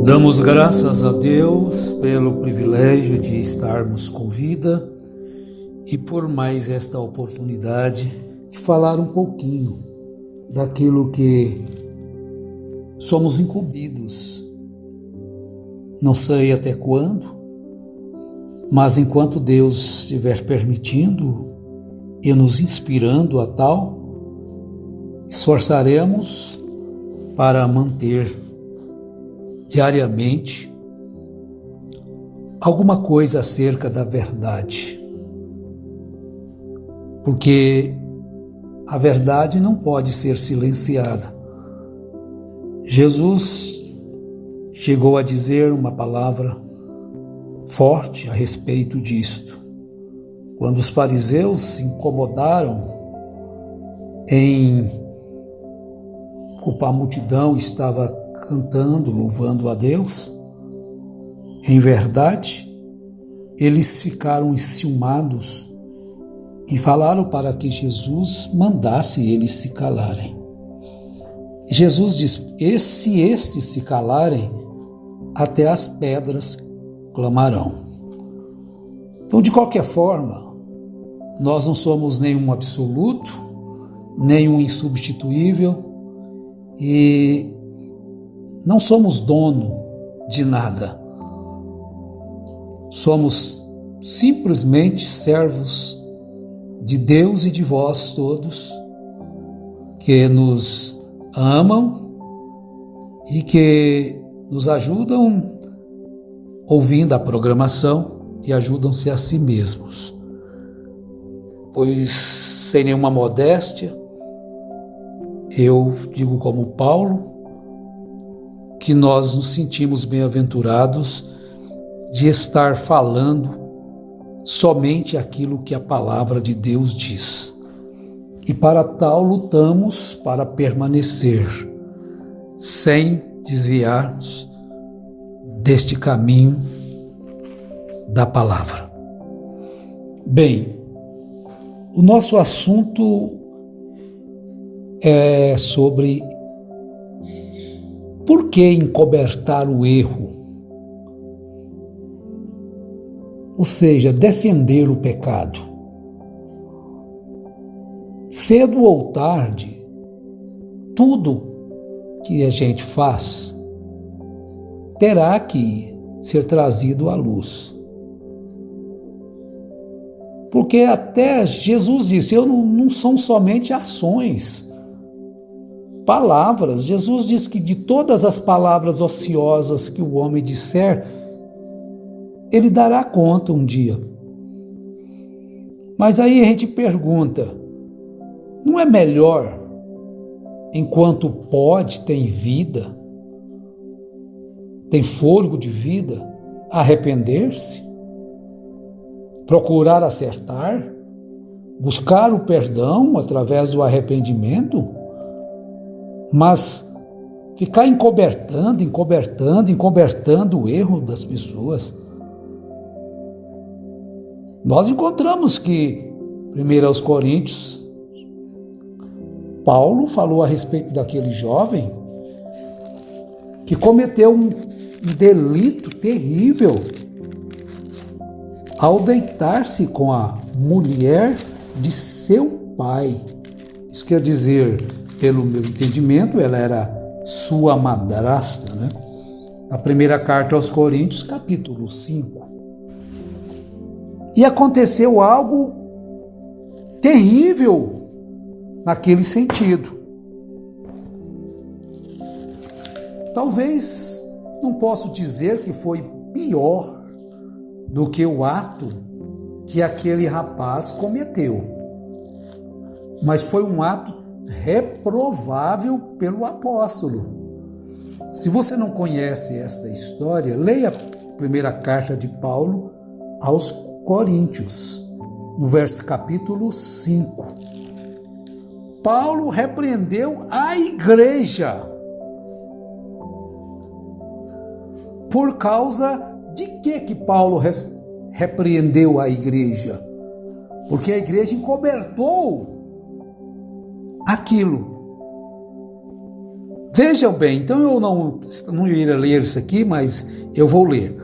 Damos graças a Deus pelo privilégio de estarmos com vida e por mais esta oportunidade de falar um pouquinho daquilo que somos incumbidos. Não sei até quando, mas enquanto Deus estiver permitindo e nos inspirando a tal, esforçaremos para manter diariamente alguma coisa acerca da verdade. Porque a verdade não pode ser silenciada. Jesus chegou a dizer uma palavra forte a respeito disto. Quando os fariseus se incomodaram em culpar a multidão, estava cantando, louvando a Deus, em verdade, eles ficaram enciumados e falaram para que Jesus mandasse eles se calarem. Jesus diz: e se estes se calarem, até as pedras clamarão. Então, de qualquer forma, nós não somos nenhum absoluto, nenhum insubstituível e não somos dono de nada. Somos simplesmente servos de Deus e de vós todos, que nos amam e que nos ajudam ouvindo a programação e ajudam-se a si mesmos. Pois, sem nenhuma modéstia, eu digo como Paulo, que nós nos sentimos bem-aventurados de estar falando somente aquilo que a palavra de Deus diz. E para tal lutamos para permanecer, sem desviarmos deste caminho da palavra. Bem, o nosso assunto é sobre por que encobertar o erro? Ou seja, defender o pecado. Cedo ou tarde, tudo que a gente faz terá que ser trazido à luz. Porque até Jesus disse, não são somente ações, palavras. Jesus diz que de todas as palavras ociosas que o homem disser, ele dará conta um dia. Mas aí a gente pergunta, não é melhor, enquanto pode, tem vida, tem fôlego de vida, arrepender-se? Procurar acertar? Buscar o perdão através do arrependimento? Mas ficar encobertando o erro das pessoas. Nós encontramos que, 1 Coríntios, Paulo falou a respeito daquele jovem que cometeu um delito terrível ao deitar-se com a mulher de seu pai. Isso quer dizer, pelo meu entendimento, ela era sua madrasta, né? Na primeira carta aos Coríntios, capítulo 5. E aconteceu algo terrível naquele sentido. Talvez não posso dizer que foi pior do que o ato que aquele rapaz cometeu, mas foi um ato reprovável pelo apóstolo. Se você não conhece esta história, leia a primeira carta de Paulo aos Coríntios, no capítulo 5. Paulo repreendeu a igreja por causa de que Paulo repreendeu a igreja? Porque a igreja encobertou aquilo. Vejam bem, então eu não iria ler isso aqui, mas eu vou ler.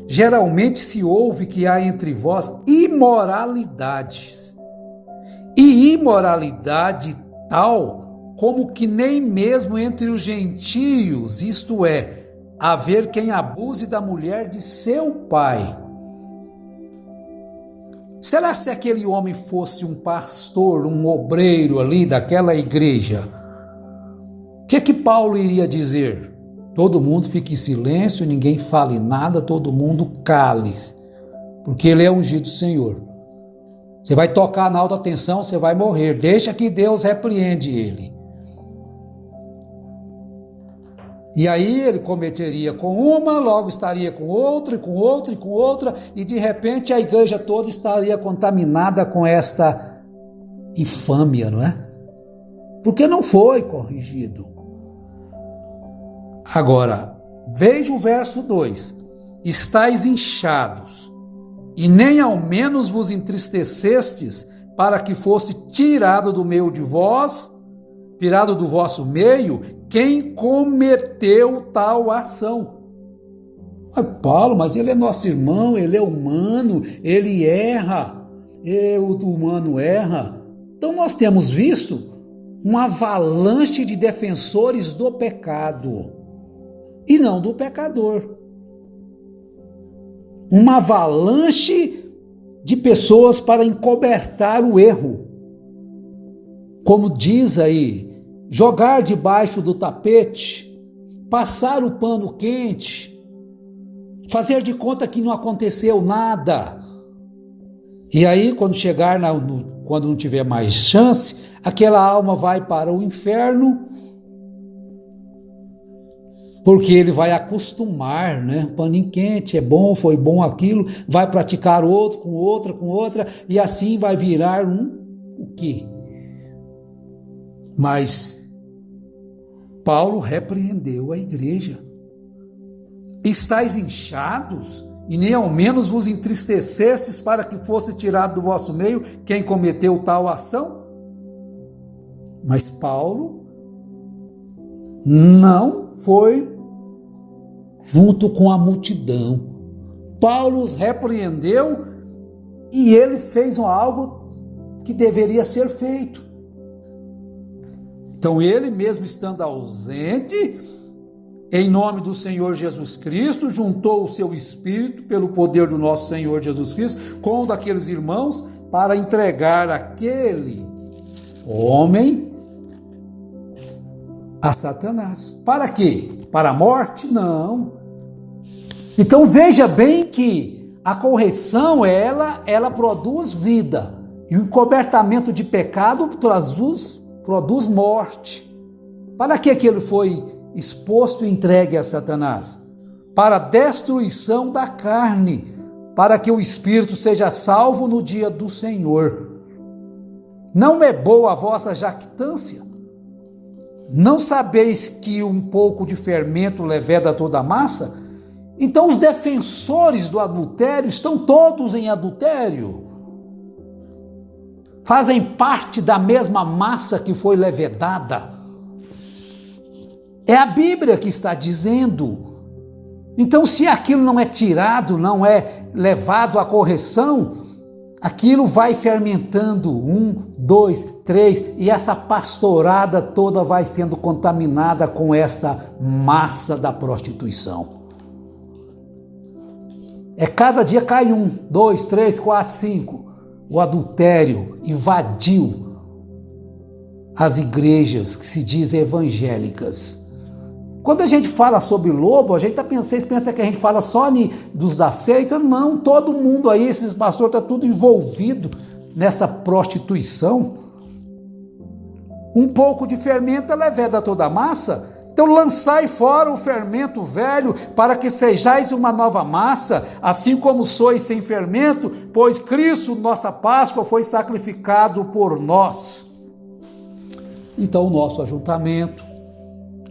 Geralmente se ouve que há entre vós imoralidades, e imoralidade tal como que nem mesmo entre os gentios, isto é, haver quem abuse da mulher de seu pai. Será se aquele homem fosse um pastor, um obreiro ali daquela igreja? O que Paulo iria dizer? Todo mundo fique em silêncio, ninguém fale nada, todo mundo cale, porque ele é ungido do Senhor. Você vai tocar na alta tensão, você vai morrer. Deixa que Deus repreende ele. E aí ele cometeria com uma, logo estaria com outra, e com outra, e com outra, e de repente a igreja toda estaria contaminada com esta infâmia, não é? Porque não foi corrigido. Agora, veja o verso 2. Estais inchados, e nem ao menos vos entristecestes, para que fosse tirado do meio de vós, tirado do vosso meio, quem cometeu tal ação. Paulo, mas ele é nosso irmão, ele é humano, ele erra, o humano erra. Então nós temos visto uma avalanche de defensores do pecado e não do pecador. Uma avalanche de pessoas para encobertar o erro. Como diz aí, jogar debaixo do tapete, passar o pano quente, fazer de conta que não aconteceu nada. E aí, quando chegar, quando não tiver mais chance, aquela alma vai para o inferno, porque ele vai acostumar, né? Paninho quente, é bom, foi bom aquilo, vai praticar outro, com outra, e assim vai virar o quê? Mas Paulo repreendeu a igreja. Estais inchados, e nem ao menos vos entristecestes para que fosse tirado do vosso meio quem cometeu tal ação? Mas Paulo não foi junto com a multidão. Paulo os repreendeu e ele fez algo que deveria ser feito. Então ele mesmo estando ausente, em nome do Senhor Jesus Cristo, juntou o seu espírito pelo poder do nosso Senhor Jesus Cristo com o daqueles irmãos para entregar aquele homem a Satanás. Para quê? Para a morte? Não. Então veja bem que a correção, ela produz vida. E o encobertamento de pecado produz morte. Para que aquilo foi exposto e entregue a Satanás? Para a destruição da carne, para que o espírito seja salvo no dia do Senhor. Não é boa a vossa jactância? Não sabeis que um pouco de fermento leveda toda a massa? Então os defensores do adultério estão todos em adultério. Fazem parte da mesma massa que foi levedada. É a Bíblia que está dizendo. Então, se aquilo não é tirado, não é levado à correção, aquilo vai fermentando 1, 2, 3, e essa pastorada toda vai sendo contaminada com esta massa da prostituição. Cada dia cai 1, 2, 3, 4, 5. O adultério invadiu as igrejas que se dizem evangélicas. Quando a gente fala sobre lobo, a gente vocês pensam que a gente fala só dos da seita? Não, todo mundo aí, esses pastores, está tudo envolvido nessa prostituição. Um pouco de fermento leveda toda a massa. Então lançai fora o fermento velho, para que sejais uma nova massa, assim como sois sem fermento, pois Cristo, nossa Páscoa, foi sacrificado por nós. Então o nosso ajuntamento,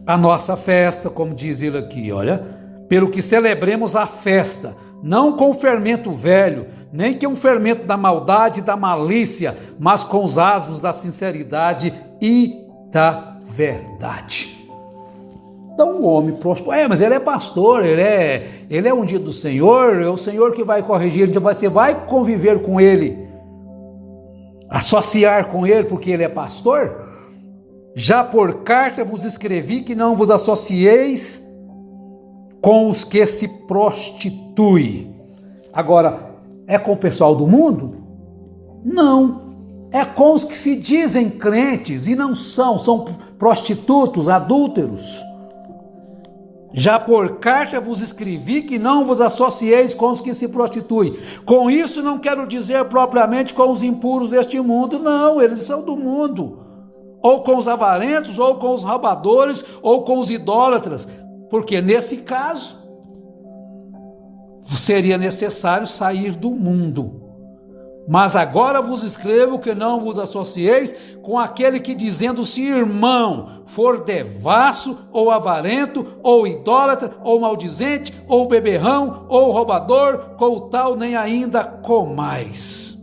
a nossa festa, como diz ele aqui, olha, pelo que celebremos a festa, não com o fermento velho, nem com o fermento da maldade e da malícia, mas com os asmos da sinceridade e da verdade. Então o homem próspero, mas ele é pastor, ele é ungido do Senhor, é o Senhor que vai corrigir, então você vai conviver com ele, associar com ele porque ele é pastor? Já por carta vos escrevi que não vos associeis com os que se prostituem. Agora, é com o pessoal do mundo? Não. É com os que se dizem crentes e não são prostitutos, adúlteros. Já por carta vos escrevi que não vos associeis com os que se prostituem. Com isso não quero dizer propriamente com os impuros deste mundo, não, eles são do mundo. Ou com os avarentos, ou com os roubadores, ou com os idólatras, porque nesse caso seria necessário sair do mundo. Mas agora vos escrevo que não vos associeis com aquele que, dizendo-se irmão, for devasso, ou avarento, ou idólatra, ou maldizente, ou beberrão, ou roubador, com o tal nem ainda comais.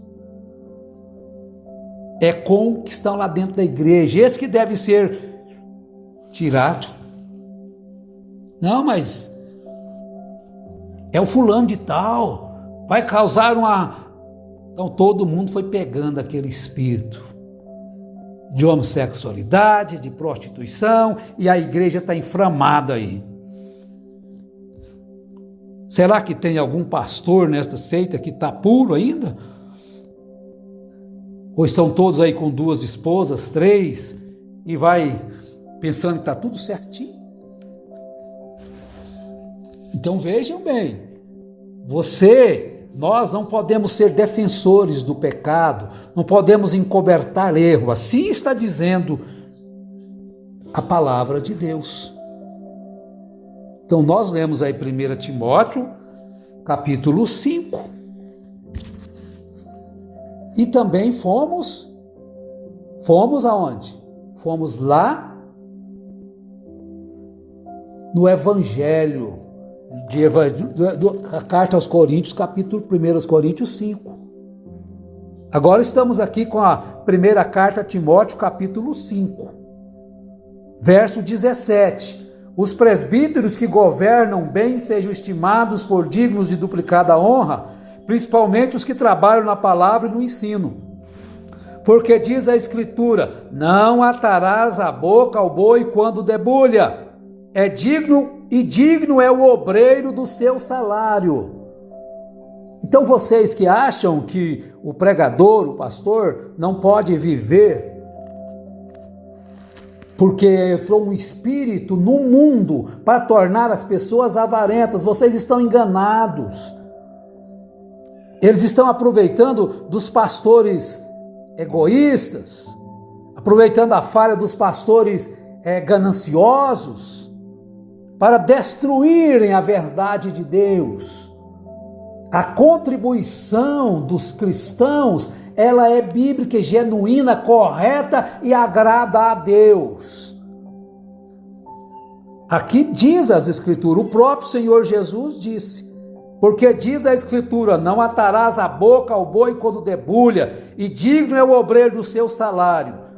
É com o que estão lá dentro da igreja, esse que deve ser tirado. Não, mas é o fulano de tal, vai causar uma... Então todo mundo foi pegando aquele espírito de homossexualidade, de prostituição, e a igreja está inflamada aí. Será que tem algum pastor nesta seita que está puro ainda? Ou estão todos aí com 2 esposas, 3, e vai pensando que está tudo certinho? Então vejam bem, nós não podemos ser defensores do pecado, não podemos encobertar erro, assim está dizendo a palavra de Deus. Então nós lemos aí 1 Timóteo, capítulo 5, e também fomos aonde? Fomos lá no Evangelho, a carta aos Coríntios, capítulo 1 Coríntios 5. Agora estamos aqui com a primeira carta a Timóteo, capítulo 5, verso 17. Os presbíteros que governam bem sejam estimados por dignos de duplicada honra, principalmente os que trabalham na palavra e no ensino. Porque diz a Escritura, não atarás a boca ao boi quando debulha, digno é o obreiro do seu salário. Então vocês que acham que o pregador, o pastor, não pode viver porque entrou um espírito no mundo para tornar as pessoas avarentas, vocês estão enganados. Eles estão aproveitando dos pastores egoístas, aproveitando a falha dos pastores gananciosos, para destruírem a verdade de Deus. A contribuição dos cristãos, ela é bíblica, genuína, correta e agrada a Deus. Aqui diz as Escrituras, o próprio Senhor Jesus disse, porque diz a Escritura, não atarás a boca ao boi quando debulha, e digno é o obreiro do seu salário.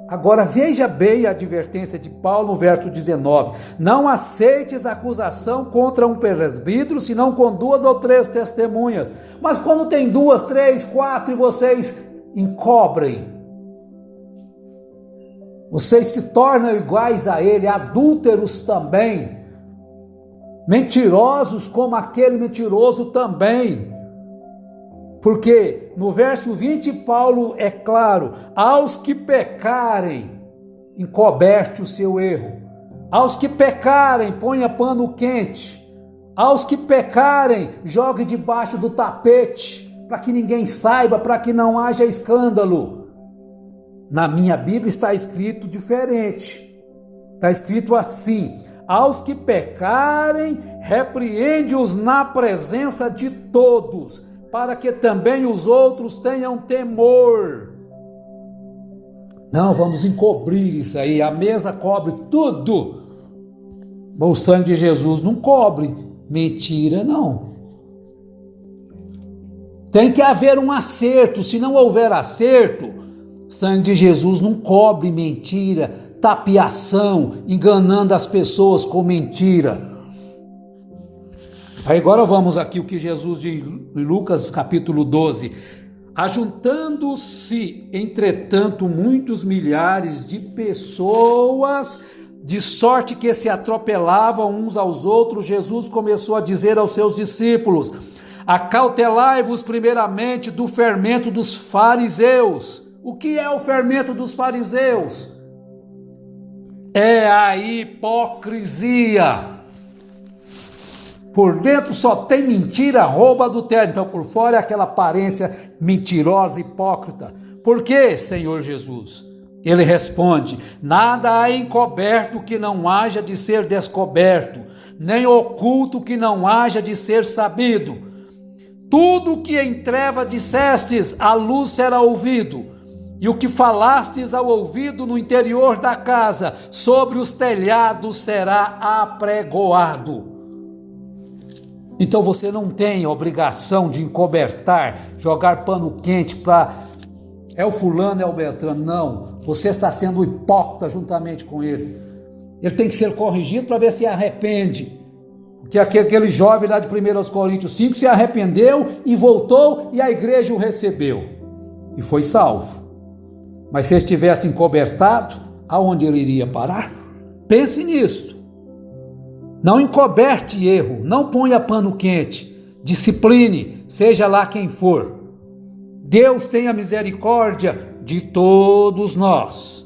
Agora veja bem a advertência de Paulo no verso 19, não aceites acusação contra um presbítero, senão com 2 ou 3 testemunhas. Mas quando tem 2, 3, 4 e vocês encobrem, vocês se tornam iguais a ele, adúlteros também, mentirosos como aquele mentiroso também. Porque no verso 20 Paulo é claro, aos que pecarem, encoberte o seu erro. Aos que pecarem, ponha pano quente. Aos que pecarem, jogue debaixo do tapete, para que ninguém saiba, para que não haja escândalo. Na minha Bíblia está escrito diferente. Está escrito assim, aos que pecarem, repreende-os na presença de todos, para que também os outros tenham temor. Não, vamos encobrir isso aí, a mesa cobre tudo. O sangue de Jesus não cobre mentira, não. Tem que haver um acerto, se não houver acerto, o sangue de Jesus não cobre mentira, tapiação, enganando as pessoas com mentira. Aí agora vamos aqui o que Jesus diz em Lucas capítulo 12. Ajuntando-se, entretanto, muitos milhares de pessoas, de sorte que se atropelavam uns aos outros, Jesus começou a dizer aos seus discípulos: acautelai-vos primeiramente do fermento dos fariseus. O que é o fermento dos fariseus? É a hipocrisia. Por dentro só tem mentira, roubo, adultério. Então por fora é aquela aparência mentirosa, hipócrita. Por quê, Senhor Jesus? Ele responde: nada há encoberto que não haja de ser descoberto, nem oculto que não haja de ser sabido. Tudo que em treva dissestes, à luz será ouvido, e o que falastes ao ouvido no interior da casa, sobre os telhados será apregoado. Então você não tem a obrigação de encobertar, jogar pano quente para é o fulano, é o Beltrano. Não, você está sendo hipócrita juntamente com ele. Ele tem que ser corrigido para ver se arrepende. Porque aquele jovem lá de 1 Coríntios 5 se arrependeu e voltou e a igreja o recebeu. E foi salvo. Mas se ele estivesse encobertado, aonde ele iria parar? Pense nisso. Não encoberte erro, não ponha pano quente, discipline, seja lá quem for. Deus tenha misericórdia de todos nós.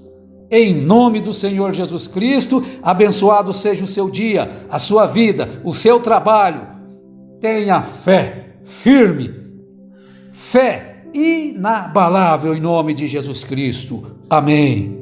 Em nome do Senhor Jesus Cristo, abençoado seja o seu dia, a sua vida, o seu trabalho. Tenha fé firme, fé inabalável em nome de Jesus Cristo. Amém.